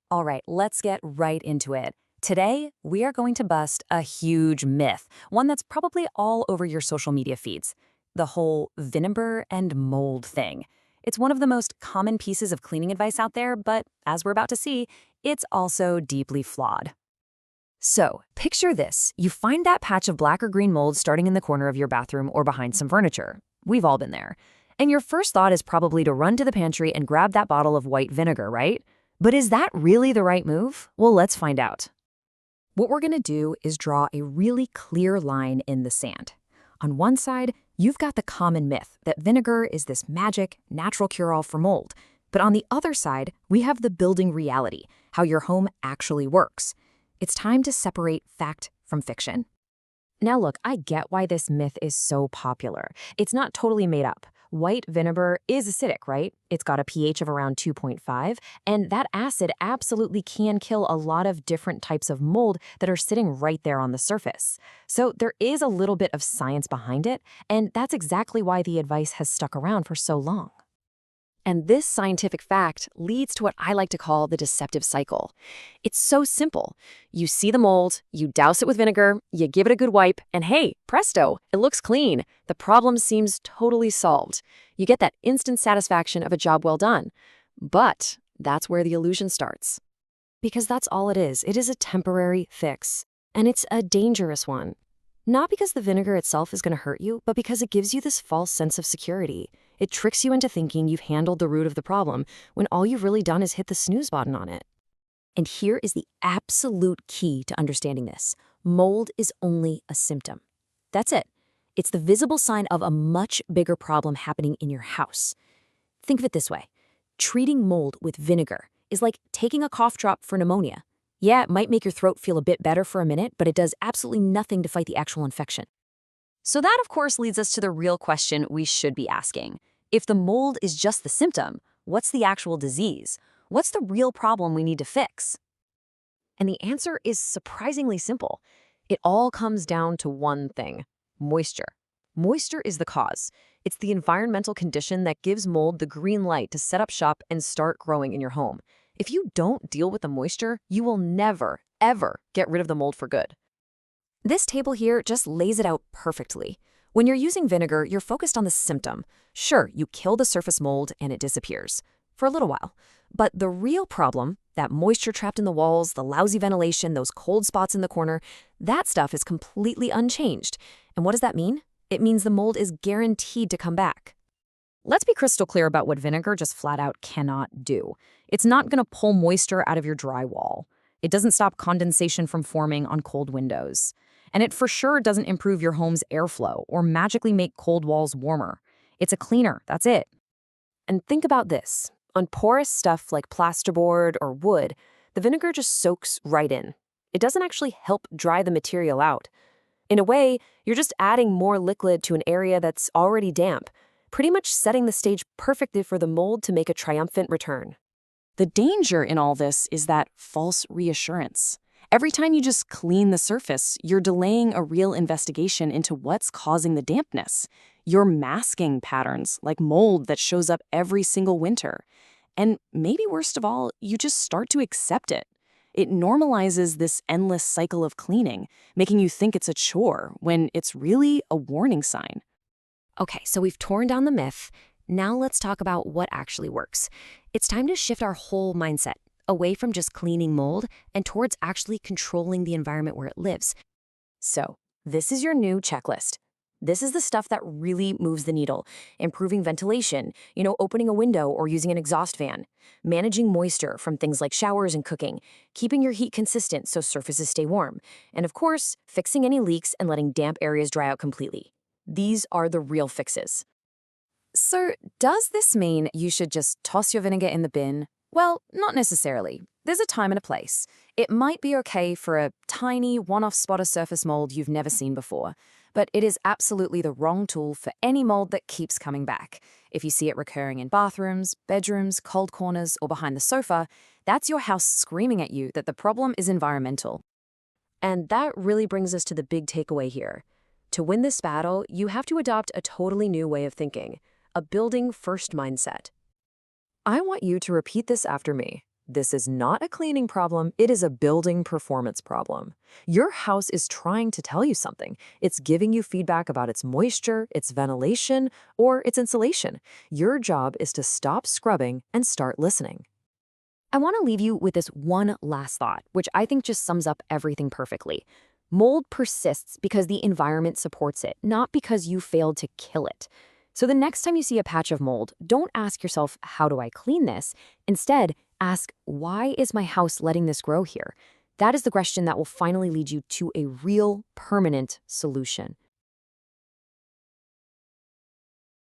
All right, let's get right into it. Today, we are going to bust a huge myth, one that's probably all over your social media feeds, the whole vinegar and mold thing. It's one of the most common pieces of cleaning advice out there, but as we're about to see, it's also deeply flawed. So, picture this. You find that patch of black or green mold starting in the corner of your bathroom or behind some furniture. We've all been there. And your first thought is probably to run to the pantry and grab that bottle of white vinegar, right? But is that really the right move? Well, let's find out. What we're going to do is draw a really clear line in the sand. On one side, you've got the common myth that vinegar is this magic, natural cure-all for mold. But on the other side, we have the building reality, how your home actually works. It's time to separate fact from fiction. Now look, I get why this myth is so popular. It's not totally made up. White vinegar is acidic, right? It's got a pH of around 2.5, and that acid absolutely can kill a lot of different types of mold that are sitting right there on the surface. So there is a little bit of science behind it, and that's exactly why the advice has stuck around for so long. And this scientific fact leads to what I like to call the deceptive cycle. It's so simple. You see the mold, you douse it with vinegar, you give it a good wipe, and hey, presto, it looks clean. The problem seems totally solved. You get that instant satisfaction of a job well done. But that's where the illusion starts. Because that's all it is. It is a temporary fix. And it's a dangerous one. Not because the vinegar itself is going to hurt you, but because it gives you this false sense of security. It tricks you into thinking you've handled the root of the problem when all you've really done is hit the snooze button on it. And here is the absolute key to understanding this. Mold is only a symptom. That's it. It's the visible sign of a much bigger problem happening in your house. Think of it this way. Treating mold with vinegar is like taking a cough drop for pneumonia. Yeah, it might make your throat feel a bit better for a minute, but it does absolutely nothing to fight the actual infection. So that, of course, leads us to the real question we should be asking. If the mold is just the symptom, what's the actual disease? What's the real problem we need to fix? And the answer is surprisingly simple. It all comes down to one thing: moisture. Moisture is the cause. It's the environmental condition that gives mold the green light to set up shop and start growing in your home. If you don't deal with the moisture, you will never, ever get rid of the mold for good. This table here just lays it out perfectly. When you're using vinegar, you're focused on the symptom. Sure, you kill the surface mold and it disappears for a little while. But the real problem, that moisture trapped in the walls, the lousy ventilation, those cold spots in the corner, that stuff is completely unchanged. And what does that mean? It means the mold is guaranteed to come back. Let's be crystal clear about what vinegar just flat out cannot do. It's not going to pull moisture out of your drywall. It doesn't stop condensation from forming on cold windows. And it for sure doesn't improve your home's airflow or magically make cold walls warmer. It's a cleaner, that's it. And think about this. On porous stuff like plasterboard or wood, the vinegar just soaks right in. It doesn't actually help dry the material out. In a way, you're just adding more liquid to an area that's already damp, pretty much setting the stage perfectly for the mold to make a triumphant return. The danger in all this is that false reassurance. Every time you just clean the surface, you're delaying a real investigation into what's causing the dampness. You're masking patterns like mold that shows up every single winter. And maybe worst of all, you just start to accept it. It normalizes this endless cycle of cleaning, making you think it's a chore when it's really a warning sign. Okay, so we've torn down the myth. Now let's talk about what actually works. It's time to shift our whole mindset away from just cleaning mold and towards actually controlling the environment where it lives. So this is your new checklist. This is the stuff that really moves the needle. Improving ventilation, opening a window or using an exhaust fan. Managing moisture from things like showers and cooking. Keeping your heat consistent so surfaces stay warm. And of course, fixing any leaks and letting damp areas dry out completely. These are the real fixes. So, does this mean you should just toss your vinegar in the bin? Well, not necessarily. There's a time and a place. It might be okay for a tiny one-off spot of surface mold you've never seen before, but it is absolutely the wrong tool for any mold that keeps coming back. If you see it recurring in bathrooms, bedrooms, cold corners, or behind the sofa, that's your house screaming at you that the problem is environmental. And that really brings us to the big takeaway here. To win this battle, you have to adopt a totally new way of thinking, a building-first mindset. I want you to repeat this after me. This is not a cleaning problem, it is a building performance problem. Your house is trying to tell you something. It's giving you feedback about its moisture, its ventilation, or its insulation. Your job is to stop scrubbing and start listening. I want to leave you with this one last thought, which I think just sums up everything perfectly. Mold persists because the environment supports it, not because you failed to kill it. So the next time you see a patch of mold, don't ask yourself, how do I clean this? Instead, ask, why is my house letting this grow here? That is the question that will finally lead you to a real, permanent solution.